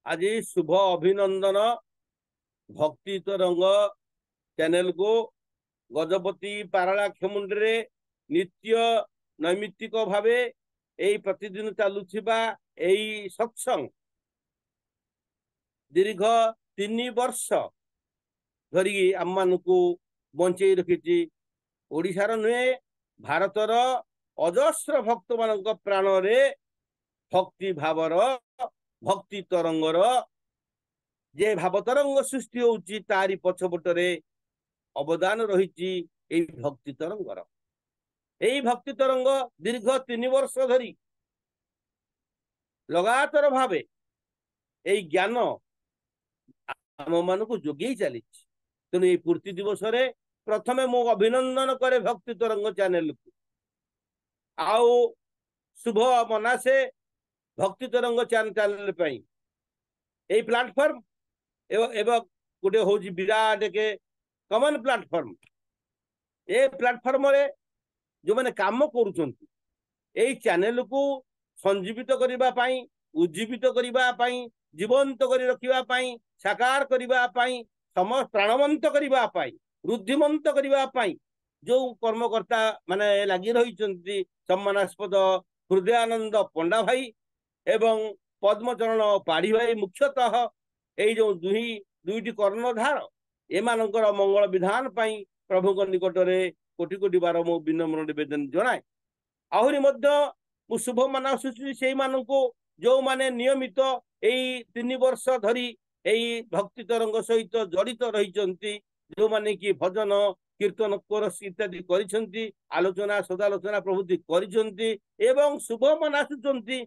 आज शुभ अभिनंदन भक्ति तरंग चैनल को गजपति पारलाखेमुंडी नित्य नैमित्तिक भावे यही प्रतिदिन चलुवा यही सत्संग दीर्घ 3 वर्ष धरिकी आम मान बंचे रखी ओडिशार नुहे भारतर अजस्र भक्त मान प्राण रे भक्ति भावर भक्ति तरंगर जे भाव तरंग सृष्टि होची तारी पछपटरे अवदान रही भक्ति तरंगर यही भक्ति तरंग दीर्घ 3 वर्ष धरी लगातार भावे यही ज्ञान आम मान को जोगे चली तेणु ये पूर्ति दिवस रे प्रथमे मो अभिनंदन करे भक्ति तरंग चैनल को आउ शुभ मनासे भक्ति तरंग चैनल यही प्लाटफर्म एवं गोटे हूँ विराट के कमन प्लाटफर्म ये प्लाटफर्म रे जो मैंने काम करुँच चैनल को संजीवित करने उज्जीवित करने जीवंत कर रखापी साकार करने समस्त प्राणवंत करने रुद्धिमंत करने जो कर्मकर्ता माने लगी रही सम्मानास्पद हृदयानंद पंडा भाई एवं पद्मचरण पाढ़ी भाई मुख्यतः यही जो दुईटी कर्णधार एमानकर मंगल विधान पाई प्रभु निकट में कोटि कोटि बार मो विनम्र निवेदन जनाए आहरी मु शुभ माना से जो माने नियमित यही 3 वर्ष धरी यही भक्ति तरंग सहित जड़ित रही जो माने कि भजन कीर्तन कोरस इत्यादि करिसेंती आलोचना सदालोचना प्रभृति करिसेंती एवं शुभ मनासुचंती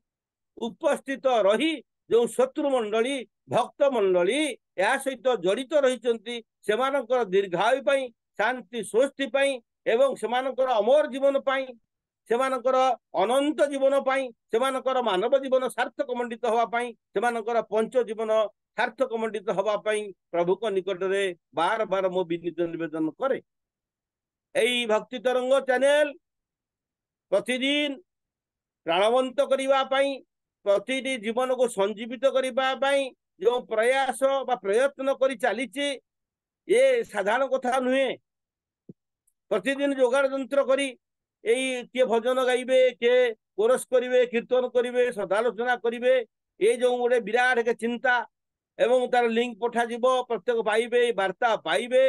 उपस्थित रही जो शत्रु मंडली भक्त मंडली या सहित जड़ित रही सेमानकर दीर्घायु पाई शांति स्वस्ति पाई एवं सेमानकर अमर जीवन पाई सेमानकर अनंत जीवन पाई सेमानकर मानव जीवन सार्थक मंडित हवा पाई सेमानकर पंच जीवन सार्थक मंडित हवा पाई प्रभु को निकट रे बार बार मो विनीत निवेदन करे यही भक्ति तरंग चैनल प्रतिदिन प्राणवंत करने प्रतिदिन जीवन को संजीवित करने जो प्रयास बा प्रयत्न करी चलीचे ये साधारण कथा नुहे प्रतिदिन जोगाड़ जंत्र करी यही किए भजन गाइबे किए कोरस करिवे कीर्तन करिवे सदालोचना करिवे ये जो गोटे विराट के चिंता एवं तार लिंक पठा जीव प्रत्येक पाइबे वार्ता पाइबे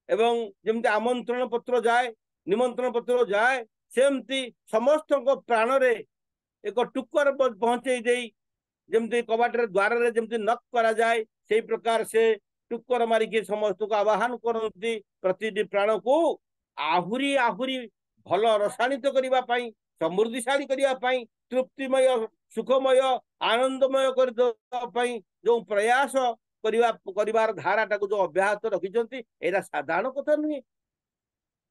एवं जमती आमंत्रण पत्र जाए निमंत्रण पत्र जाए सेमती समस्त प्राण रे एक टुकर पहुंचे दे जमती कबाटर द्वार रे जमती नक करा जाए से प्रकार से टुकर मारिकी समस्त को आवाहन करती प्रतिदिन प्राण को आहुरी आहुरी भल रसायनित करने समृद्धिशाली करने तृप्तिमय सुखमय आनंदमय कर जो प्रयास करिवार धारा टाको जो अब्याहत रखिछंती एरा साधारण कथा नुहे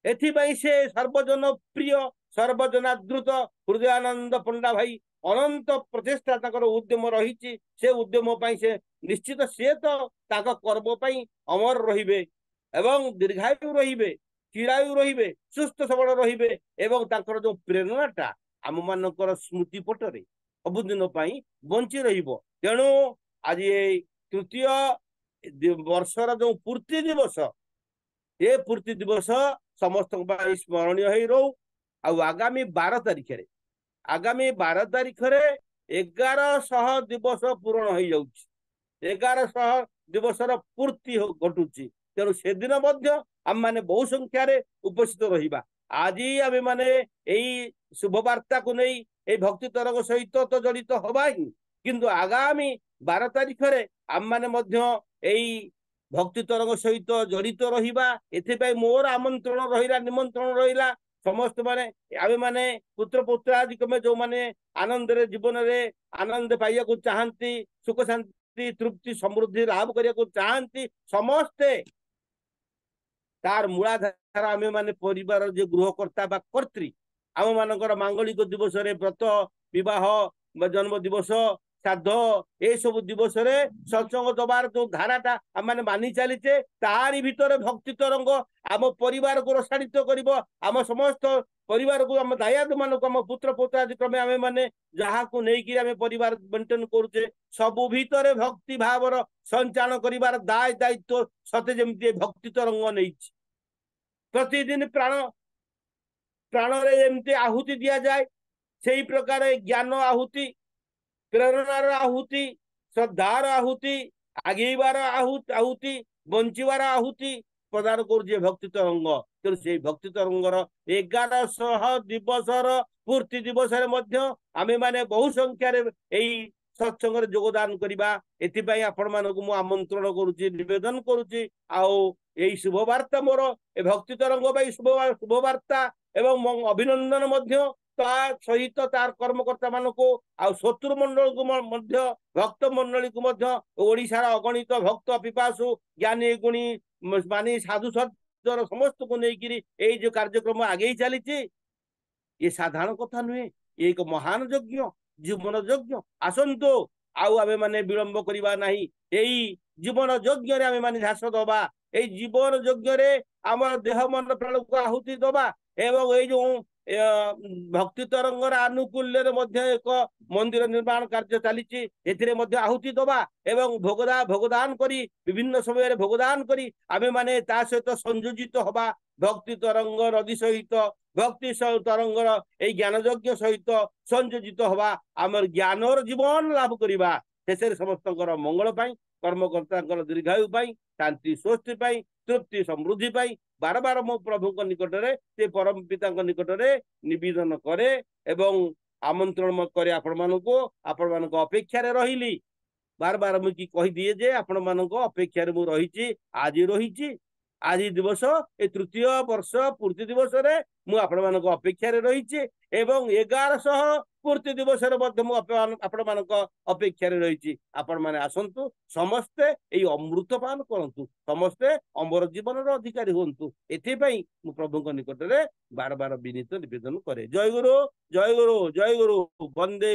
एथिपाई से सर्वजन प्रिय सर्वजनादृत हृदयानंद पंडा भाई अनंत प्रचेष्टा ताकर उद्यम रही से उद्यम पाई से निश्चित से तो ताका कर्म पाई अमर रहिबे एवं दीर्घायु रहिबे चिरायु रहिबे सुस्थ सबल रहिबे एवं ताकर जो प्रेरणाटा आम मानकर स्मृति पटरे सबुदिन पाई बंची रहिबो तेणु आज ये तृतीय वर्षर जो पूर्ति दिवस ये पूर्ति दिवस समस्त स्मरणीय हो रो आगामी 12 तारिख आगामी 12 तारिख 1100 दिवस पूर्ण हो जाउछि 1100 दिवसर पूर्ति घटुची तेणु से दिन आम माने बहु संख्यार उपस्थित रहिबा आज आम माने यही शुभ वार्ता को नहीं ये भक्ति तरंग सहित तो जड़ित हवा ही किंतु आगामी 12 तारिख आम माने यही भक्ति तरंग सहित जड़ित रहिबा एथिपाई मोर आमंत्रण रहिला निमंत्रण रहिला समस्त माने आमे माने पुत्र पुत्रादि कमे जो माने आनंद रे जीवन रे आनंद पाइया को चाहंती सुख शांति तृप्ति समृद्धि लाभ करिया को चाहंती समस्ते तार मूलाधार आमे माने परिवार जे गृहकर्ता बा कर्त्री आम मानकर मांगलिक दिवस रे व्रत विवाह जन्म दिवस श्राद्ध ये सब दिवस रे सत्संग दबार जो धाराटा आम माने मानि चलीचे तारी भितर भक्ति तरंग आम परिवार को रसायित करिवो आम समस्त परिवार को आम दायाद मान आम पुत्र पुत्रादि क्रमे आम मैंने जहाँ को लेकिन आम परिवार मेंटेन करुचे सबु भितर भक्ति भावर संचालन करिवार दाय दायित्व सते जमी भक्ति तरंग नहीं प्रतिदिन प्राण प्राण रे आहुति दि जाए से प्रकार ज्ञान आहुति प्रेरणार आहुति श्रद्धार आहुति आगेबार आहुति बंचार आहुति प्रदान कर भक्ति तरंग तेणु से भक्ति तरंगर 1100 दिवसर पूर्ति दिवस आमे माने बहु संख्यार यही सत्संग योगदान करवा एपाई आपण मानक मु आमंत्रण करुच्ची निवेदन करुच्ची आई शुभ वार्ता मोर ए भक्ति तरंग शुभ वार्ता एवं अभिनंदन सहित तार कर्मकर्ता मान को शत्रु मंडल को भक्त मंडली को ओडिशार अगणित भक्त पिपासु ज्ञानी गुणी मानी साधु सज्जन समस्त को लेकिन जो कार्यक्रम आगे चली ये साधारण कथा नुहे ये एक महान यज्ञ जीवन यज्ञ आसंतो आमे माने विलंब करवा नहीं यही जीवन यज्ञ रे आमे माने झास दबा ए जीवन यज्ञ रे आम देह मन प्राण को आहुति दबा एवं ये जो भक्ति तरंगर आनुकूल्य एक मंदिर निर्माण कार्य चली आहुति दबा एवं भोगदान करी विभिन्न समय भोगदान करी आमे माने ता सहित संयोजित हवा भक्ति तरंग नदी सहित भक्ति तरंगर ए ज्ञान यज्ञ सहित संयोजित हवा आमर ज्ञानर जीवन लाभ करवा शेष समस्त मंगल कर्मकर्ता दीर्घायु शांति स्वस्ति तृप्ति समृद्धि बार बार मो प्रभु निकट से परम पिता निकट निवेदन करे एवं आमंत्रण करे आपण मान अपेक्षा रही बार बार मुझे कही दिए जे आपण मान अपेक्षा रही आज रही आज दिवस ए तृतीय वर्ष पूर्ति दिवस रे मु आपण मान अपेक्षा रही एवं 1100 पूर्ति दिवस आपण मान अपेक्षा रही आपण माने आसंतु समस्ते यही अमृत पान करंतु समस्ते अमर जीवन अधिकारी होंतु एथिपाई मु प्रभु निकट रे बार बार विनीत निवेदन करे जय गुरु जय गुरु जय गुरु वंदे।